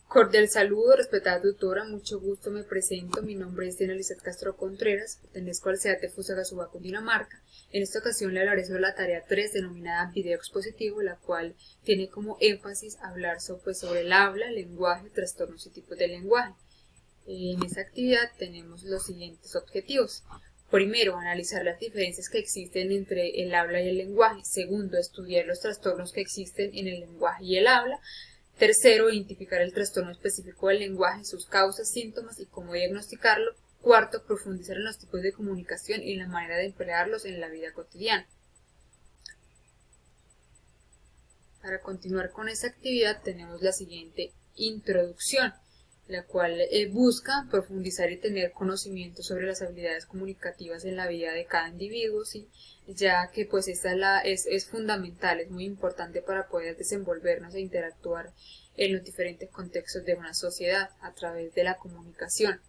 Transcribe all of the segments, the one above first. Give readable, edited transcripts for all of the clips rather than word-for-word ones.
Cordial saludo, respetada tutora, mucho gusto, me presento. Mi nombre es Diana Lizeth Castro Contreras, pertenezco al CEAT de Fusagasugá, Cundinamarca. En esta ocasión le hablaré sobre la tarea 3 denominada video expositivo, la cual tiene como énfasis hablar sobre el habla, lenguaje, trastornos y tipos de lenguaje. En esta actividad tenemos los siguientes objetivos. Primero, analizar las diferencias que existen entre el habla y el lenguaje. Segundo, estudiar los trastornos que existen en el lenguaje y el habla. Tercero, identificar el trastorno específico del lenguaje, sus causas, síntomas y cómo diagnosticarlo. Cuarto, profundizar en los tipos de comunicación y la manera de emplearlos en la vida cotidiana. Para continuar con esta actividad tenemos la siguiente introducción, la cual busca profundizar y tener conocimiento sobre las habilidades comunicativas en la vida de cada individuo, ¿sí? Ya que pues esta es fundamental, es muy importante para poder desenvolvernos e interactuar en los diferentes contextos de una sociedad a través de la comunicación.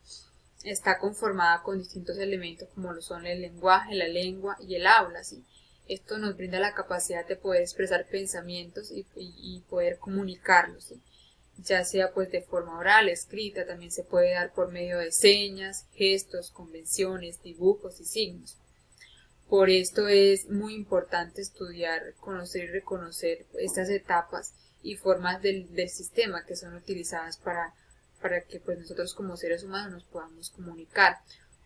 Está conformada con distintos elementos como lo son el lenguaje, la lengua y el habla, ¿sí? Esto nos brinda la capacidad de poder expresar pensamientos y poder comunicarlos, ¿sí? Ya sea pues de forma oral, escrita, también se puede dar por medio de señas, gestos, convenciones, dibujos y signos. Por esto es muy importante estudiar, conocer y reconocer estas etapas y formas del sistema que son utilizadas para que pues nosotros como seres humanos nos podamos comunicar,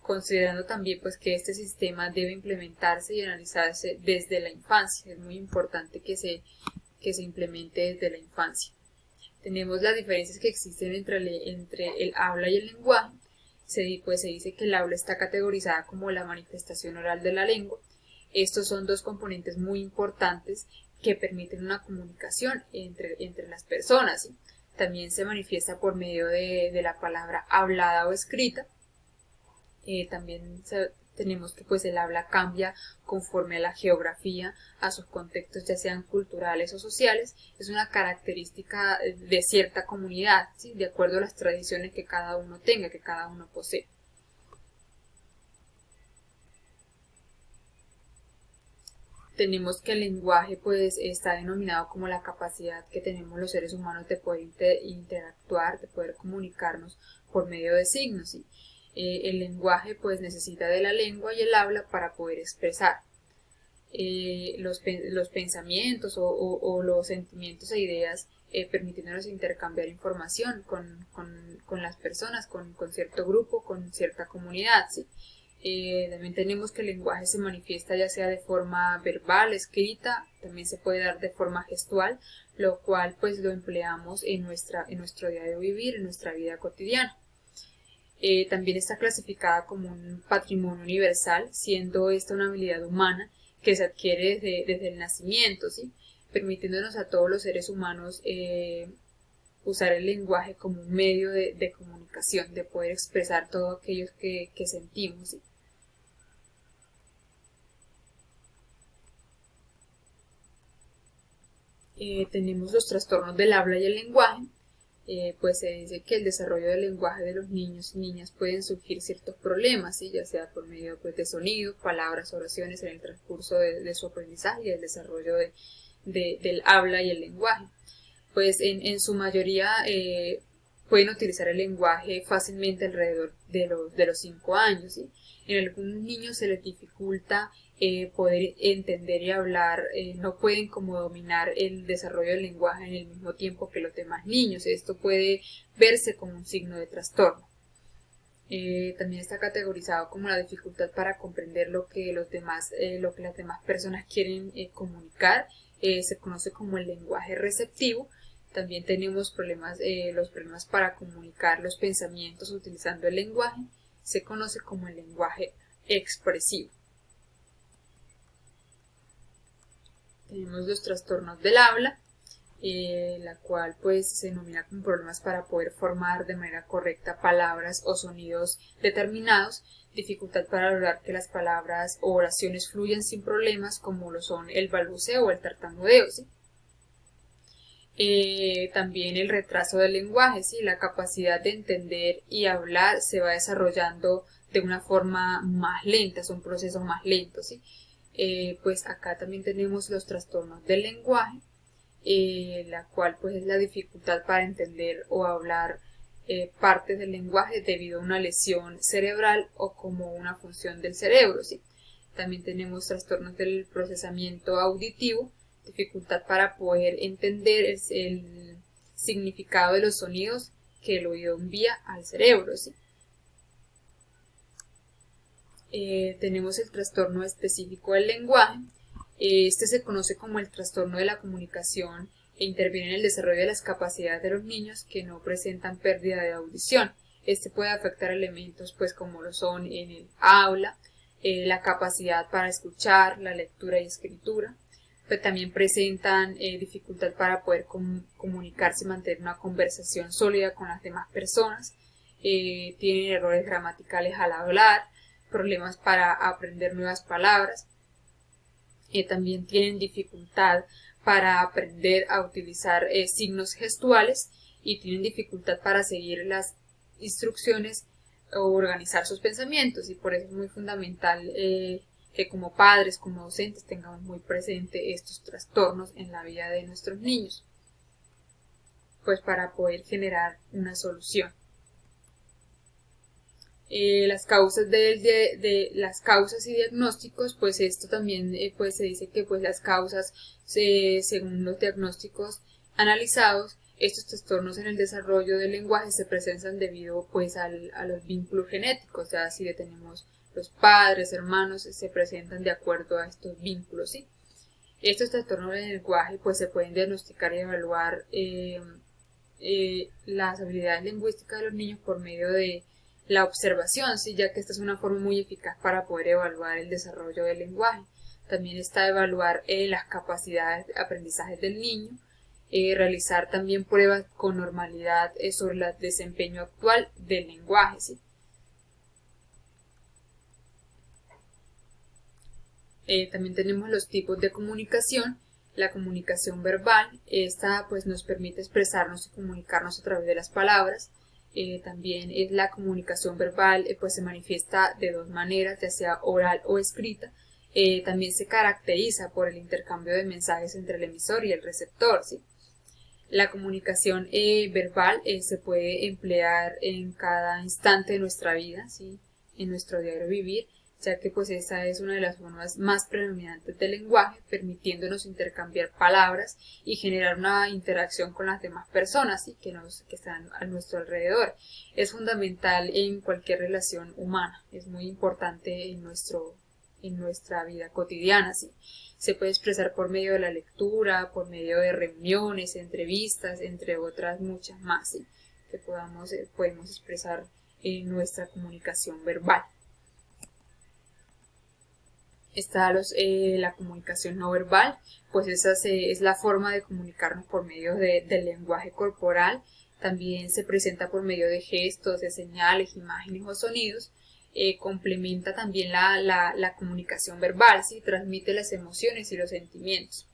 considerando también pues que este sistema debe implementarse y analizarse desde la infancia. Es muy importante que se implemente desde la infancia. Tenemos las diferencias que existen entre el habla y el lenguaje. Se dice que el habla está categorizada como la manifestación oral de la lengua. Estos son dos componentes muy importantes que permiten una comunicación entre las personas, ¿sí? También se manifiesta por medio de la palabra hablada o escrita. También tenemos que pues el habla cambia conforme a la geografía, a sus contextos ya sean culturales o sociales. Es una característica de cierta comunidad, ¿sí? De acuerdo a las tradiciones que cada uno tenga, que cada uno posee. Tenemos que el lenguaje pues está denominado como la capacidad que tenemos los seres humanos de poder interactuar, de poder comunicarnos por medio de signos, ¿sí? El lenguaje pues necesita de la lengua y el habla para poder expresar los pensamientos o los sentimientos e ideas, permitiéndonos intercambiar información con las personas, con cierto grupo, con cierta comunidad, ¿sí? También tenemos que el lenguaje se manifiesta ya sea de forma verbal, escrita, también se puede dar de forma gestual, lo cual pues lo empleamos en nuestro diario vivir, en nuestra vida cotidiana. También está clasificada como un patrimonio universal, siendo esta una habilidad humana que se adquiere desde el nacimiento, ¿sí? Permitiéndonos a todos los seres humanos usar el lenguaje como un medio de comunicación, de poder expresar todo aquello que sentimos, ¿sí? Tenemos los trastornos del habla y el lenguaje. Pues se dice que el desarrollo del lenguaje de los niños y niñas pueden surgir ciertos problemas, ¿sí? Ya sea por medio pues, de sonidos, palabras, oraciones en el transcurso de su aprendizaje y el desarrollo del habla y el lenguaje. Pues en su mayoría pueden utilizar el lenguaje fácilmente alrededor de los 5 años, ¿sí? En algunos niños se les dificulta poder entender y hablar, no pueden como dominar el desarrollo del lenguaje en el mismo tiempo que los demás niños. Esto puede verse como un signo de trastorno. También está categorizado como la dificultad para comprender lo que las demás personas quieren comunicar. Se conoce como el lenguaje receptivo. También tenemos los problemas para comunicar los pensamientos utilizando el lenguaje. Se conoce como el lenguaje expresivo. Tenemos los trastornos del habla, la cual pues se denomina como problemas para poder formar de manera correcta palabras o sonidos determinados, dificultad para lograr que las palabras o oraciones fluyan sin problemas, como lo son el balbuceo o el tartamudeo, ¿sí? También el retraso del lenguaje, ¿sí? La capacidad de entender y hablar se va desarrollando de una forma más lenta, son procesos más lentos, ¿sí? Pues acá también tenemos los trastornos del lenguaje, la cual pues es la dificultad para entender o hablar partes del lenguaje debido a una lesión cerebral o como una función del cerebro, ¿sí? También tenemos trastornos del procesamiento auditivo, dificultad para poder entender el significado de los sonidos que el oído envía al cerebro, ¿sí? Tenemos el trastorno específico del lenguaje. Este se conoce como el trastorno de la comunicación e interviene en el desarrollo de las capacidades de los niños que no presentan pérdida de audición. Este puede afectar elementos pues como lo son en el habla, la capacidad para escuchar, la lectura y escritura, pero también presentan dificultad para poder comunicarse y mantener una conversación sólida con las demás personas, tienen errores gramaticales al hablar, problemas para aprender nuevas palabras, también tienen dificultad para aprender a utilizar signos gestuales y tienen dificultad para seguir las instrucciones o organizar sus pensamientos, y por eso es muy fundamental que como padres, como docentes tengamos muy presente estos trastornos en la vida de nuestros niños, pues para poder generar una solución. Las causas de las causas y diagnósticos, pues esto también pues se dice que pues las causas según los diagnósticos analizados, estos trastornos en el desarrollo del lenguaje se presentan debido pues a los vínculos genéticos, o sea, si tenemos los padres, hermanos, se presentan de acuerdo a estos vínculos, ¿sí? Estos trastornos del lenguaje pues se pueden diagnosticar y evaluar las habilidades lingüísticas de los niños por medio de la observación, ¿sí? Ya que esta es una forma muy eficaz para poder evaluar el desarrollo del lenguaje. También está evaluar las capacidades de aprendizaje del niño, realizar también pruebas con normalidad sobre el desempeño actual del lenguaje, ¿sí? También tenemos los tipos de comunicación. La comunicación verbal, esta pues nos permite expresarnos y comunicarnos a través de las palabras. También es la comunicación verbal, pues se manifiesta de dos maneras, ya sea oral o escrita. También se caracteriza por el intercambio de mensajes entre el emisor y el receptor, ¿sí? La comunicación verbal se puede emplear en cada instante de nuestra vida, ¿sí? En nuestro diario vivir, ya que pues esa es una de las formas más predominantes del lenguaje, permitiéndonos intercambiar palabras y generar una interacción con las demás personas, ¿sí? que están a nuestro alrededor. Es fundamental en cualquier relación humana, es muy importante en nuestra vida cotidiana, ¿sí? Se puede expresar por medio de la lectura, por medio de reuniones, entrevistas, entre otras muchas más, ¿sí? Que podemos expresar en nuestra comunicación verbal. Está la comunicación no verbal, pues esa es la forma de comunicarnos por medio del lenguaje corporal. También se presenta por medio de gestos, de señales, imágenes o sonidos. Complementa también la comunicación verbal, ¿sí? Transmite las emociones y los sentimientos.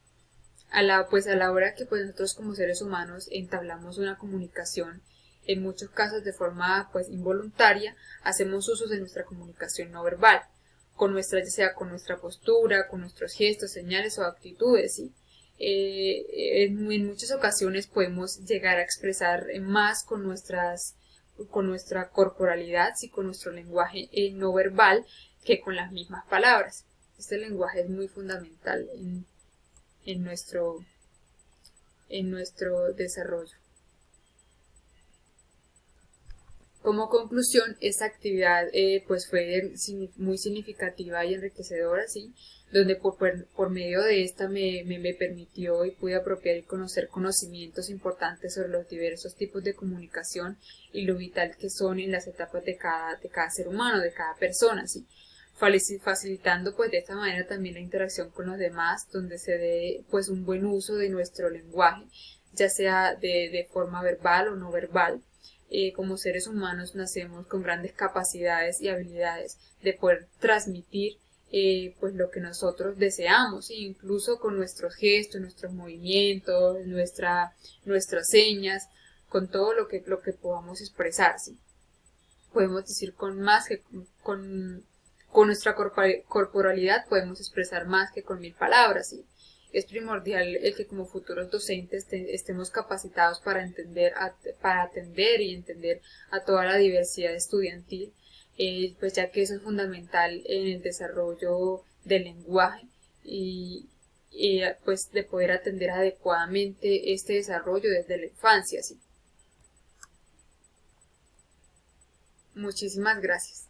A la hora que pues nosotros como seres humanos entablamos una comunicación, en muchos casos de forma pues involuntaria, hacemos uso de nuestra comunicación no verbal, ya sea con nuestra postura, con nuestros gestos, señales o actitudes, ¿sí? En muchas ocasiones podemos llegar a expresar más con nuestra corporalidad, ¿sí? Con nuestro lenguaje no verbal, que con las mismas palabras. Este lenguaje es muy fundamental en nuestro desarrollo. Como conclusión, esta actividad pues fue muy significativa y enriquecedora, ¿sí? Donde por medio de esta me permitió y pude apropiar y conocer conocimientos importantes sobre los diversos tipos de comunicación y lo vital que son en las etapas de cada ser humano, de cada persona, ¿sí? Facilitando pues de esta manera también la interacción con los demás, donde se dé pues un buen uso de nuestro lenguaje, ya sea de forma verbal o no verbal. Como seres humanos nacemos con grandes capacidades y habilidades de poder transmitir pues lo que nosotros deseamos, incluso con nuestros gestos, nuestros movimientos, nuestras señas, con todo lo que podamos expresar, ¿sí? Podemos decir con nuestra corporalidad podemos expresar más que con 1000 palabras, ¿sí? Es primordial el que como futuros docentes estemos capacitados para atender y entender a toda la diversidad estudiantil, pues ya que eso es fundamental en el desarrollo del lenguaje y pues de poder atender adecuadamente este desarrollo desde la infancia, ¿sí? Muchísimas gracias.